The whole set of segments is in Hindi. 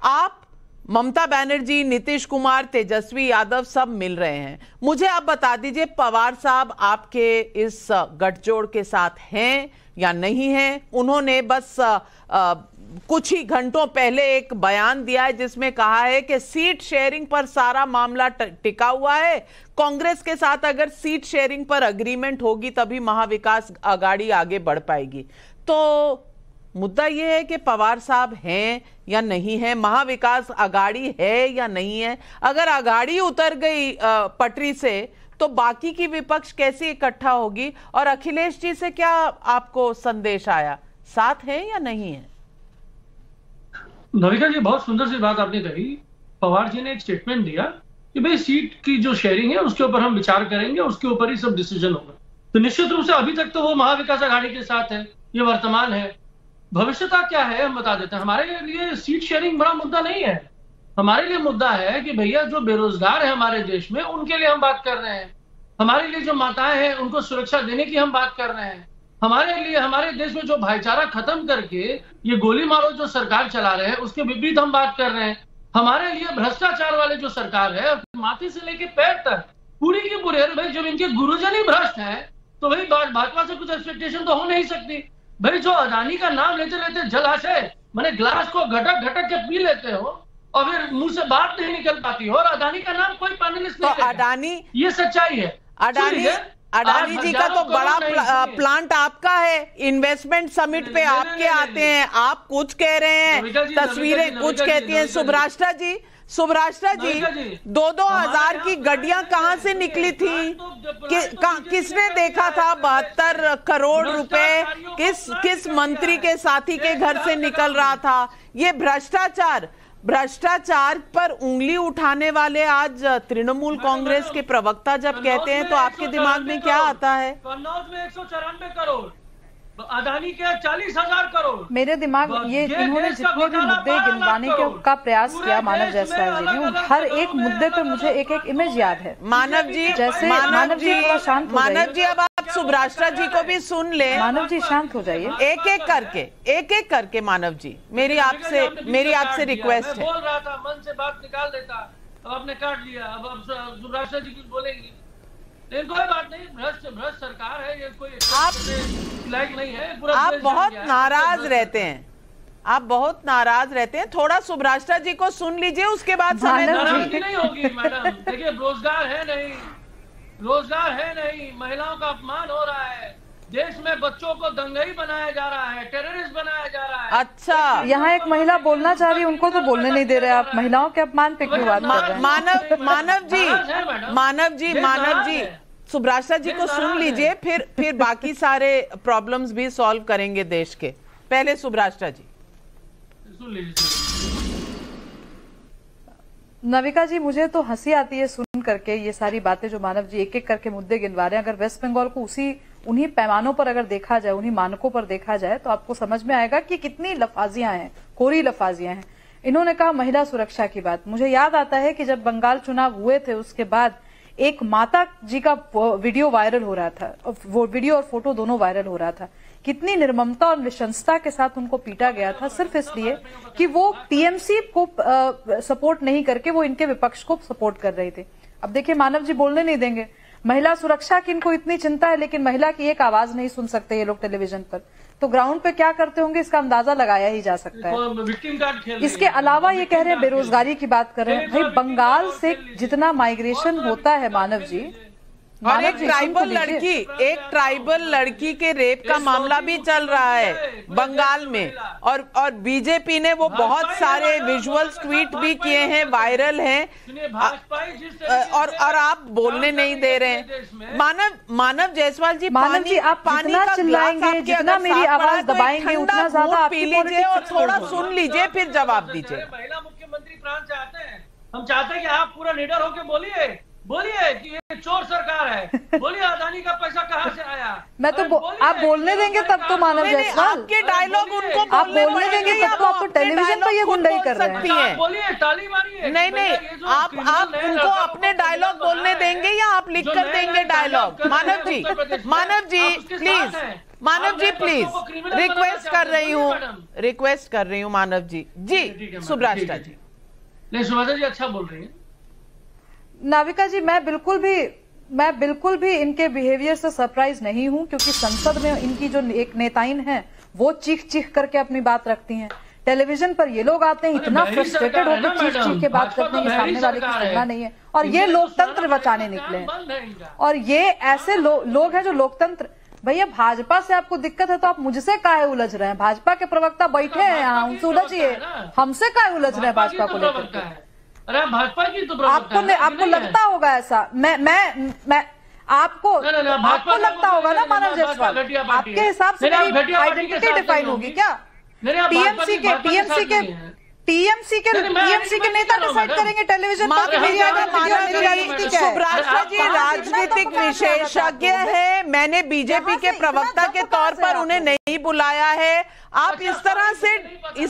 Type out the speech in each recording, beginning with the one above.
आप, ममता बनर्जी, नीतीश कुमार, तेजस्वी यादव सब मिल रहे हैं। मुझे आप बता दीजिए, पवार साहब आपके इस गठजोड़ के साथ हैं या नहीं हैं? उन्होंने बस कुछ ही घंटों पहले एक बयान दिया है जिसमें कहा है कि सीट शेयरिंग पर सारा मामला टिका हुआ है। कांग्रेस के साथ अगर सीट शेयरिंग पर अग्रीमेंट होगी तभी महाविकास आघाड़ी आगे बढ़ पाएगी। तो मुद्दा यह है कि पवार साहब हैं या नहीं है, महाविकास आघाड़ी है या नहीं है। अगर आघाड़ी उतर गई पटरी से तो बाकी की विपक्ष कैसे इकट्ठा होगी? और अखिलेश जी से क्या आपको संदेश आया, साथ है या नहीं है? नविका जी, बहुत सुंदर सी बात आपने कही। पवार जी ने एक स्टेटमेंट दिया कि भाई सीट की जो शेयरिंग है उसके ऊपर हम विचार करेंगे, उसके ऊपर ही सब डिसीजन होगा। तो निश्चित रूप से अभी तक तो वो महाविकास आघाड़ी के साथ है, ये वर्तमान है। भविष्यता क्या है हम बता देते हैं। हमारे लिए सीट शेयरिंग बड़ा मुद्दा नहीं है। हमारे लिए मुद्दा है कि भैया जो बेरोजगार है हमारे देश में उनके लिए हम बात कर रहे हैं। हमारे लिए जो माताएं हैं उनको सुरक्षा देने की हम बात कर रहे हैं। हमारे लिए हमारे देश में जो भाईचारा खत्म करके ये गोली मारो जो सरकार चला रहे हैं उसके विपरीत हम बात कर रहे हैं। हमारे लिए भ्रष्टाचार वाले जो सरकार है, माथे से लेके पैर तक पूरी की पूरी, भाई जब इनके गुरुजन ही भ्रष्ट हैं तो भाई भाजपा से कुछ एक्सपेक्टेशन तो हो नहीं सकती। भाई जो अदानी का नाम लेते लेते जलाशय मैंने ग्लास को घटक घटक के पी लेते हो और फिर मुंह से बात नहीं निकल पाती हो, और अदानी का नाम कोई पैनलिस्ट नहीं लेता। अडानी, ये सच्चाई है। अडानी जी का तो बड़ा प्लांट आपका है, इन्वेस्टमेंट समिट पे आपके आते हैं, आप कुछ कह रहे हैं, तस्वीरें कुछ कहती हैं। सुभराष्ट्रा जी 2-2 हजार की गड्डियां कहां से निकली थी? किसने देखा था? 72 करोड़ रुपए किस मंत्री के साथी के घर से निकल रहा था? ये भ्रष्टाचार पर उंगली उठाने वाले आज तृणमूल कांग्रेस के प्रवक्ता जब कहते हैं तो आपके दिमाग में क्या आता है? कन्नौज में 194 करोड़, अदानी के 40,000 करोड़। मेरे दिमाग ये इन्होंने जितने भी मुद्दे गिनवाने का प्रयास किया मानव जायसवाल जी ने, हर एक मुद्दे पर मुझे एक एक इमेज याद है। मानव जी, जैसे मानव जी शांत हो जाइए। मानव जी, अब आप सुभराष्ट्रा जी को भी सुन ले। मानव जी शांत हो जाइए। एक एक करके मानव जी, मेरी आपसे रिक्वेस्ट है। बोल रहा था, मन से बात निकाल देता, अब आपने काट लिया। अब सुभराष्ट्रा जी कुछ बोलेंगी, लेकिन कोई बात नहीं। भ्रष्ट सरकार है, ये कोई आप लायक नहीं है। आप बहुत नाराज रहते हैं, आप बहुत नाराज रहते हैं। थोड़ा सुभराष्ट्रा जी को सुन लीजिए, उसके बाद नाराजगी नहीं होगी मैडम। देखिए, रोजगार है नहीं, महिलाओं का अपमान हो रहा है, देश में बच्चों को दंगई बनाया जा रहा है, टेररिस्ट बनाया जा रहा है। अच्छा, यहाँ एक महिला बोलना चाह रही है, उनको तो बोलने नहीं दे रहे आप। महिलाओं के अपमान पे क्यों बात कर रहे हैं? मानव जी सुभराष्ट्रा जी को सुन लीजिए, फिर बाकी सारे प्रॉब्लम्स भी सॉल्व करेंगे देश के। पहले सुभराष्ट्रा जी सुन लीजिए। नविका जी, मुझे तो हंसी आती है सुन करके ये सारी बातें जो मानव जी एक एक करके मुद्दे गिनवा रहे हैं। अगर वेस्ट बंगाल को उन्हीं पैमानों पर अगर देखा जाए, उन्हीं मानकों पर देखा जाए तो आपको समझ में आएगा कि कितनी लफाजियां हैं, कोरी लफाजियां हैं। इन्होंने कहा महिला सुरक्षा की बात। मुझे याद आता है कि जब बंगाल चुनाव हुए थे उसके बाद एक माता जी का वीडियो वायरल हो रहा था, वो वीडियो और फोटो दोनों वायरल हो रहा था। कितनी निर्ममता और निशंसता के साथ उनको पीटा गया था, सिर्फ इसलिए कि वो टीएमसी को सपोर्ट नहीं करके वो इनके विपक्ष को सपोर्ट कर रहे थे। अब देखिए, मानव जी बोलने नहीं देंगे। महिला सुरक्षा की इनको इतनी चिंता है, लेकिन महिला की एक आवाज नहीं सुन सकते ये लोग टेलीविजन पर। तो ग्राउंड पे क्या करते होंगे इसका अंदाजा लगाया ही जा सकता है। इसके अलावा ये कह रहे हैं बेरोजगारी की बात कर रहे हैं। भाई, बंगाल से जितना माइग्रेशन होता है मानव जी, और एक ट्राइबल लड़की के रेप का मामला भी चल रहा है बंगाल में, और बीजेपी ने वो बहुत सारे विजुअल्स ट्वीट भी किए हैं, वायरल हैं, और आप बोलने नहीं दे रहे हैं। मानव जायसवाल जी, आप जितना चिल्लाएंगे, जितना मेरी आवाज दबाएंगे, उतना ज्यादा आप पी लीजिए और थोड़ा सुन लीजिए, फिर जवाब दीजिए। महिला मुख्यमंत्री प्राण चाहते हैं, हम चाहते हैं कि आप पूरा लीडर होकर बोलिए कि ये चोर सरकार है। बोलिए, अदानी का पैसा कहां से आया? मैं तो आप बोलने देंगे तब तो मानव जायसवाल, आपके डायलॉग उनको आप बोलने देंगे तब तो आप तो टेलीविजन पर ये गुंडाई कर रहे हैं। बोलिए, ताली मारिए। नहीं, आप उनको अपने डायलॉग बोलने देंगे या आप लिख कर देंगे dialogue? Manav ji please Manav ji please request कर रही हूँ मानव जी। जी सुब्राष्टा जी। नहीं सुभाषा जी अच्छा बोल रही है। नाविका जी मैं बिल्कुल भी इनके बिहेवियर से सरप्राइज नहीं हूं, क्योंकि संसद में इनकी जो एक नेताइन है वो चीख चीख करके अपनी बात रखती हैं। टेलीविजन पर ये लोग आते हैं इतना फ्रस्ट्रेटेड होकर चीख चीख के बात करते हैं कि सामने वाले की सुनना नहीं है, और ये लोकतंत्र बचाने निकले हैं। और ये ऐसे लोग हैं जो लोकतंत्र, भैया भाजपा से आपको दिक्कत है तो आप मुझसे काहे उलझ रहे हैं? भाजपा के प्रवक्ता बैठे हैं यहाँ, उनसे उलझिए, हमसे काहे उलझ रहे हैं भाजपा को लेकर? अरे भाजपा की तो आपको लगता होगा ऐसा, मैं आपको लगता होगा ना मानव जायसवाल, आपके हिसाब से मेरी आइडेंटिटी डिफाइन होगी क्या? टीएमसी के नेता डिसाइड करेंगे टेलीविजन पर मेरी आइडेंटिटी क्या है? सुब्राष्टा जी राजनीतिक विशेषज्ञ है, मैंने बीजेपी के प्रवक्ता के तौर पर उन्हें नहीं बुलाया है। आप इस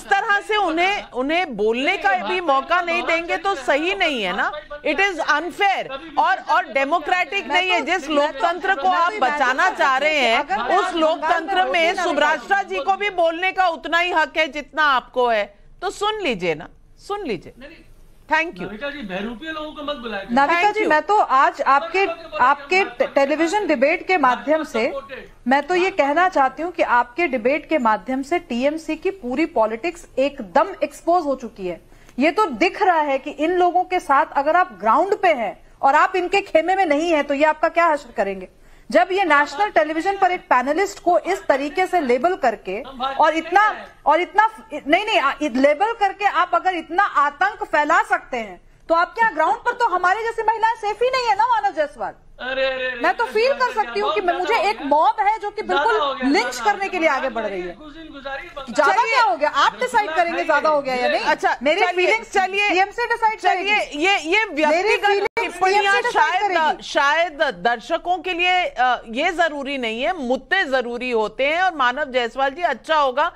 तरह से उन्हें बोलने का भी मौका नहीं देंगे तो सही नहीं है ना। इट इज अनफेयर और डेमोक्रेटिक नहीं है। जिस लोकतंत्र को आप बचाना चाह रहे हैं उस लोकतंत्र में सुब्राष्टा जी को भी बोलने का उतना ही हक है जितना आपको है, तो सुन लीजिए ना, सुन लीजिए। Thank you. नाविका जी बहरूपी लोगों को मत बुलाइए। नाविका जी मैं तो आज आपके टेलीविजन डिबेट के माध्यम से मैं तो ये कहना चाहती हूँ कि आपके डिबेट के माध्यम से टीएमसी की पूरी पॉलिटिक्स एकदम एक्सपोज हो चुकी है। ये तो दिख रहा है कि इन लोगों के साथ अगर आप ग्राउंड पे हैं और आप इनके खेमे में नहीं है तो ये आपका क्या हश्र करेंगे? जब ये नेशनल टेलीविजन पर एक पैनलिस्ट को इस तरीके से लेबल करके और इतना नहीं लेबल करके आप अगर इतना आतंक फैला सकते हैं तो आपके यहाँ ग्राउंड पर तो हमारे जैसी महिलाएं सेफ ही नहीं है ना मानव जायसवाल। मैं तो फील कर सकती हूँ कि मुझे एक मॉब है जो कि बिल्कुल लिंच करने के लिए आगे बढ़ रही है। ज्यादा क्या हो गया? आप डिसाइड करेंगे ज्यादा हो गया या नहीं? अच्छा मेरी फीलिंग्स चलिए टीएमसी डिसाइड करेगी। ये व्यक्तिगत टिप्पणियां शायद दर्शकों के लिए ये जरूरी नहीं है, मुद्दे जरूरी होते हैं। और मानव जायसवाल जी अच्छा होगा